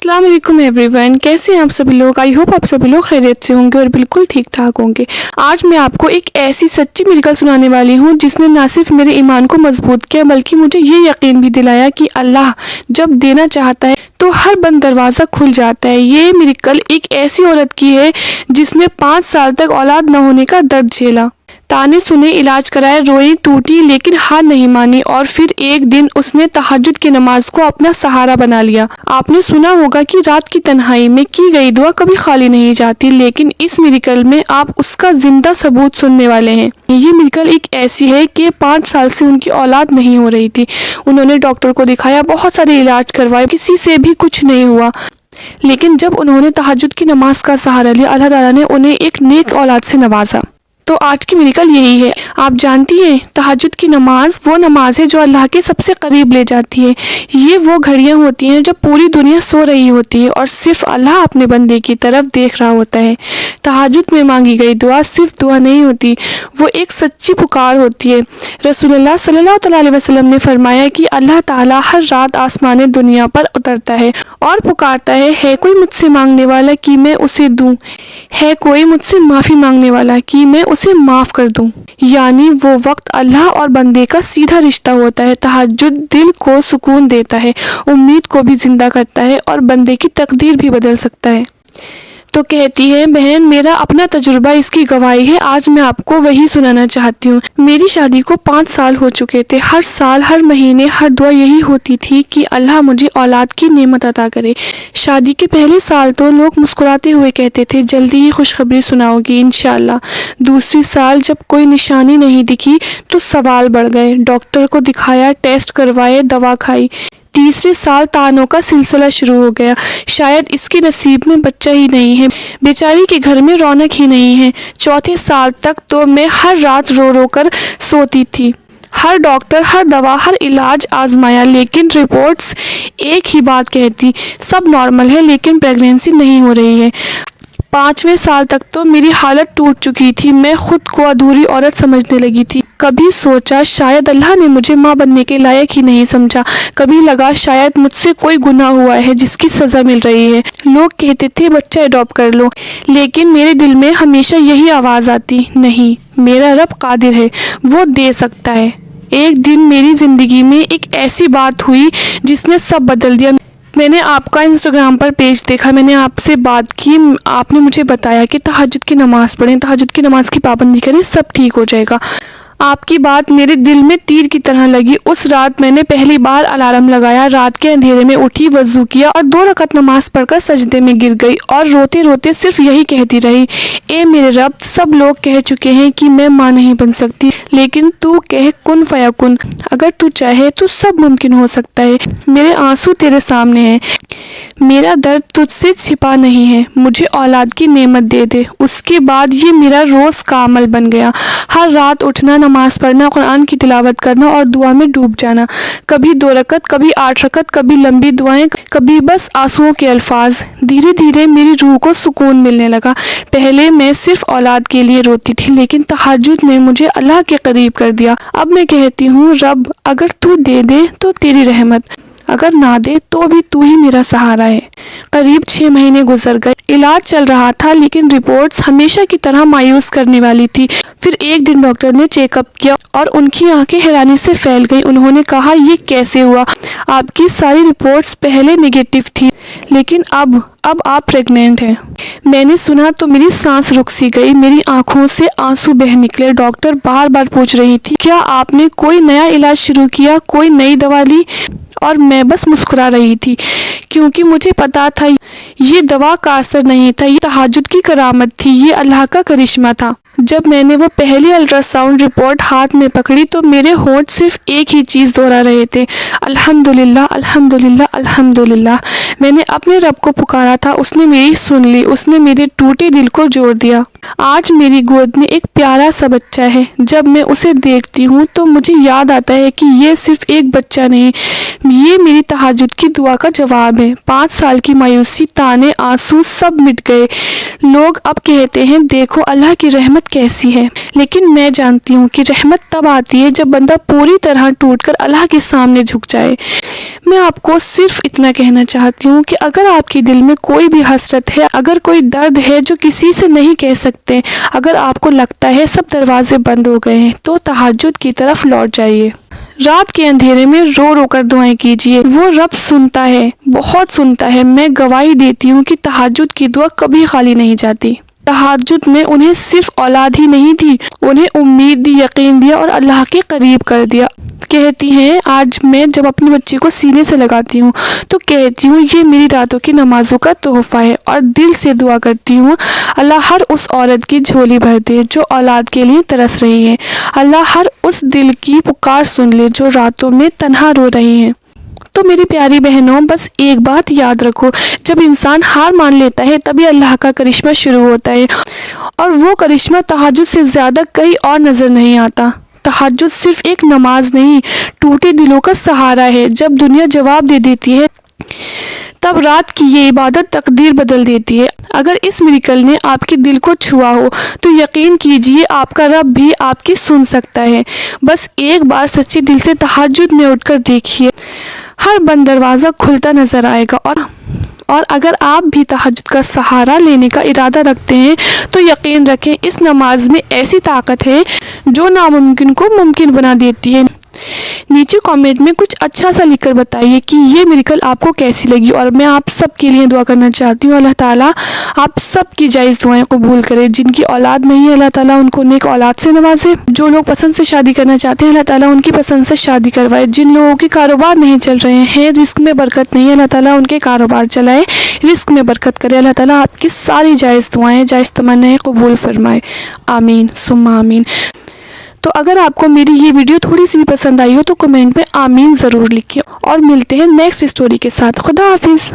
अस्सलाम वालेकुम एवरीवन, कैसे हैं आप सभी लोग। आई होप आप सभी लोग खैरियत से होंगे और बिल्कुल ठीक ठाक होंगे। आज मैं आपको एक ऐसी सच्ची मिराकल सुनाने वाली हूँ जिसने ना सिर्फ मेरे ईमान को मजबूत किया बल्कि मुझे ये यकीन भी दिलाया कि अल्लाह जब देना चाहता है तो हर बंद दरवाज़ा खुल जाता है। ये मिराकल एक ऐसी औरत की है जिसने 5 साल तक औलाद न होने का दर्द झेला, ताने सुने, इलाज कराए, रोई, टूटी, लेकिन हार नहीं मानी और फिर एक दिन उसने तहज्जुद की नमाज को अपना सहारा बना लिया। आपने सुना होगा कि रात की तन्हाई में की गई दुआ कभी खाली नहीं जाती, लेकिन इस मिराकल में आप उसका जिंदा सबूत सुनने वाले हैं। ये मिराकल एक ऐसी है कि 5 साल से उनकी औलाद नहीं हो रही थी। उन्होंने डॉक्टर को दिखाया, बहुत सारे इलाज करवाए, किसी से भी कुछ नहीं हुआ, लेकिन जब उन्होंने तहज्जुद की नमाज का सहारा लिया, अल्लाह ताला ने उन्हें एक नेक औलाद से नवाजा। तो आज की मिराकल यही है। आप जानती हैं, तहज्जुद की नमाज वो नमाज है जो अल्लाह के सबसे करीब ले जाती है। ये वो घड़ियां होती हैं जब पूरी दुनिया सो रही होती है और सिर्फ अल्लाह अपने बंदे की तरफ देख रहा होता है। तहज्जुद में मांगी गई दुआ सिर्फ दुआ नहीं होती, वो एक सच्ची पुकार होती है। रसूलुल्लाह सल्लल्लाहु अलैहि वसल्लम ने फरमाया कि अल्लाह ताला हर रात आसमान दुनिया पर उतरता है और पुकारता है कोई मुझसे मांगने वाला कि मैं उसे दूं, है कोई मुझसे माफ़ी मांगने वाला कि मैं उसे माफ़ कर दूं। यानी वो वक्त अल्लाह और बंदे का सीधा रिश्ता होता है। तहज्जुद दिल को सुकून देता है, उम्मीद को भी जिंदा करता है और बंदे की तकदीर भी बदल सकता है। तो कहती है बहन, मेरा अपना तजुर्बा इसकी गवाही है, आज मैं आपको वही सुनाना चाहती हूँ। मेरी शादी को 5 साल हो चुके थे। हर साल, हर महीने, हर दुआ यही होती थी कि अल्लाह मुझे औलाद की नेमत अता करे। शादी के पहले साल तो लोग मुस्कुराते हुए कहते थे जल्दी ही खुशखबरी सुनाओगी इंशाअल्लाह। दूसरी साल जब कोई निशानी नहीं दिखी तो सवाल बढ़ गए। डॉक्टर को दिखाया, टेस्ट करवाए, दवा खाई। तीसरे साल तानों का सिलसिला शुरू हो गया, शायद इसके नसीब में बच्चा ही नहीं है, बेचारी के घर में रौनक ही नहीं है। चौथे साल तक तो मैं हर रात रो रो कर सोती थी। हर डॉक्टर, हर दवा, हर इलाज आजमाया, लेकिन रिपोर्ट्स एक ही बात कहती, सब नॉर्मल है लेकिन प्रेगनेंसी नहीं हो रही है। 5वें साल तक तो मेरी हालत टूट चुकी थी, मैं खुद को अधूरी औरत समझने लगी थी। कभी सोचा शायद अल्लाह ने मुझे माँ बनने के लायक ही नहीं समझा, कभी लगा शायद मुझसे कोई गुनाह हुआ है जिसकी सज़ा मिल रही है। लोग कहते थे बच्चा अडॉप्ट कर लो, लेकिन मेरे दिल में हमेशा यही आवाज़ आती, नहीं, मेरा रब कादिर है, वो दे सकता है। एक दिन मेरी ज़िंदगी में एक ऐसी बात हुई जिसने सब बदल दिया। मैंने आपका इंस्टाग्राम पर पेज देखा, मैंने आपसे बात की, आपने मुझे बताया कि तहज्जुद की नमाज़ पढ़ें, तहज्जुद की नमाज़ की पाबंदी करें, सब ठीक हो जाएगा। आपकी बात मेरे दिल में तीर की तरह लगी। उस रात मैंने पहली बार अलार्म लगाया, रात के अंधेरे में उठी, वज़ू किया और 2 रकात नमाज पढ़कर सजदे में गिर गई और रोते रोते सिर्फ यही कहती रही, ए मेरे रब, सब लोग कह चुके हैं कि मैं माँ नहीं बन सकती, लेकिन तू कह कुन फयाकुन, अगर तू चाहे तो सब मुमकिन हो सकता है। मेरे आंसू तेरे सामने हैं, मेरा दर्द तुझसे छिपा नहीं है, मुझे औलाद की नेमत दे दे। उसके बाद ये मेरा रोज़ का अमल बन गया। हर रात उठना, नमाज पढ़ना, कुरान की तिलावत करना और दुआ में डूब जाना। कभी 2 रकात, कभी 8 रकात, कभी लंबी दुआएं, कभी बस आंसुओं के अल्फाज। धीरे धीरे मेरी रूह को सुकून मिलने लगा। पहले मैं सिर्फ औलाद के लिए रोती थी, लेकिन तहज्जुद ने मुझे अल्लाह के करीब कर दिया। अब मैं कहती हूँ रब, अगर तू दे दे तो तेरी रहमत, अगर ना दे तो भी तू ही मेरा सहारा है। करीब 6 महीने गुजर गए। इलाज चल रहा था, लेकिन रिपोर्ट्स हमेशा की तरह मायूस करने वाली थी। फिर एक दिन डॉक्टर ने चेकअप किया और उनकी आंखें हैरानी से फैल गई। उन्होंने कहा, ये कैसे हुआ? आपकी सारी रिपोर्ट्स पहले नेगेटिव थी, लेकिन अब आप प्रेग्नेंट हैं। मैंने सुना तो मेरी सांस रुक सी गई, मेरी आंखों से आंसू बह निकले। डॉक्टर बार बार पूछ रही थी, क्या आपने कोई नया इलाज शुरू किया, कोई नई दवा ली? और मैं बस मुस्कुरा रही थी, क्योंकि मुझे पता था ये दवा का असर नहीं था, ये तहज्जुद की करामत थी, ये अल्लाह का करिश्मा था। जब मैंने वो पहली अल्ट्रासाउंड रिपोर्ट हाथ में पकड़ी तो मेरे होंठ सिर्फ एक ही चीज़ दोहरा रहे थे, अल्हम्दुलिल्लाह, अल्हम्दुलिल्लाह, अल्हम्दुलिल्लाह। मैंने अपने रब को पुकारा था, उसने मेरी सुन ली, उसने मेरे टूटे दिल को जोड़ दिया। आज मेरी गोद में एक प्यारा सा बच्चा है। जब मैं उसे देखती हूँ तो मुझे याद आता है कि ये सिर्फ एक बच्चा नहीं, ये मेरी तहज्जुद की दुआ का जवाब है। 5 साल की मायूसी, ताने, आंसू सब मिट गए। लोग अब कहते हैं देखो अल्लाह की रहमत कैसी है, लेकिन मैं जानती हूँ कि रहमत तब आती है जब बंदा पूरी तरह टूटकर अल्लाह के सामने झुक जाए। मैं आपको सिर्फ इतना कहना चाहती چاہتی ہوں کہ اگر آپ کے دل میں کوئی بھی حسرت ہے، اگر کوئی درد ہے جو کسی سے نہیں کہہ سکتے، اگر آپ کو لگتا ہے سب دروازے بند ہو گئے ہیں، تو تہجد کی طرف لوٹ جائیے۔ رات کے اندھیرے میں رو رو کر دعائیں کیجیے، وہ رب سنتا ہے، بہت سنتا ہے۔ میں گواہی دیتی ہوں کہ تہجد کی دعا کبھی خالی نہیں جاتی۔ تہجد نے انہیں صرف اولاد ہی نہیں دی، انہیں امید دی، یقین دیا اور اللہ کے قریب کر دیا۔ کہتی ہیں آج میں جب اپنے بچے کو سینے سے لگاتی ہوں تو کہتی ہوں یہ میری راتوں کی نمازوں کا تحفہ ہے، اور دل سے دعا کرتی ہوں اللہ ہر اس عورت کی جھولی بھر دے جو اولاد کے لیے ترس رہی ہے، اللہ ہر اس دل کی پکار سن لے جو راتوں میں تنہا رو رہی ہیں۔ تو میری پیاری بہنوں، بس ایک بات یاد رکھو، جب انسان ہار مان لیتا ہے تبھی اللہ کا کرشمہ شروع ہوتا ہے، اور وہ کرشمہ تہجد سے زیادہ کہیں اور نظر نہیں آتا۔ تہجد صرف ایک نماز نہیں، ٹوٹے دلوں کا سہارا ہے۔ جب دنیا جواب دے دیتی ہے تب رات کی یہ عبادت تقدیر بدل دیتی ہے۔ اگر اس میریکل نے آپ کے دل کو چھوا ہو تو یقین کیجئے آپ کا رب بھی آپ کی سن سکتا ہے۔ بس ایک بار سچے دل سے تہجد میں اٹھ کر دیکھیے، ہر بند دروازہ کھلتا نظر آئے گا۔ اور اگر آپ بھی تہجد کا سہارا لینے کا ارادہ رکھتے ہیں تو یقین رکھیں اس نماز میں ایسی طاقت ہے جو ناممکن کو ممکن بنا دیتی ہے۔ نیچے کامنٹ میں کچھ اچھا سا لکھ کر بتائیے کہ یہ میریکل آپ کو کیسی لگی، اور میں آپ سب کے لیے دعا کرنا چاہتی ہوں اللہ تعالیٰ آپ سب کی جائز دعائیں قبول کرے۔ جن کی اولاد نہیں ہے اللہ تعالیٰ ان کو نیک اولاد سے نوازے، جو لوگ پسند سے شادی کرنا چاہتے ہیں اللہ تعالیٰ ان کی پسند سے شادی کروائے، جن لوگوں کے کاروبار نہیں چل رہے ہیں، رزق میں برکت نہیں ہے اللہ تعالیٰ ان کے کاروبار چلائے، رزق میں برکت کرے، اللہ تعالیٰ آپ کی ساری جائز دعائیں، جائز تمنائیں قبول فرمائے، آمین ثم آمین۔ تو اگر آپ کو میری یہ ویڈیو تھوڑی سی بھی پسند آئی ہو تو کمنٹ میں آمین ضرور لکھیں، اور ملتے ہیں نیکسٹ اسٹوری کے ساتھ۔ خدا حافظ۔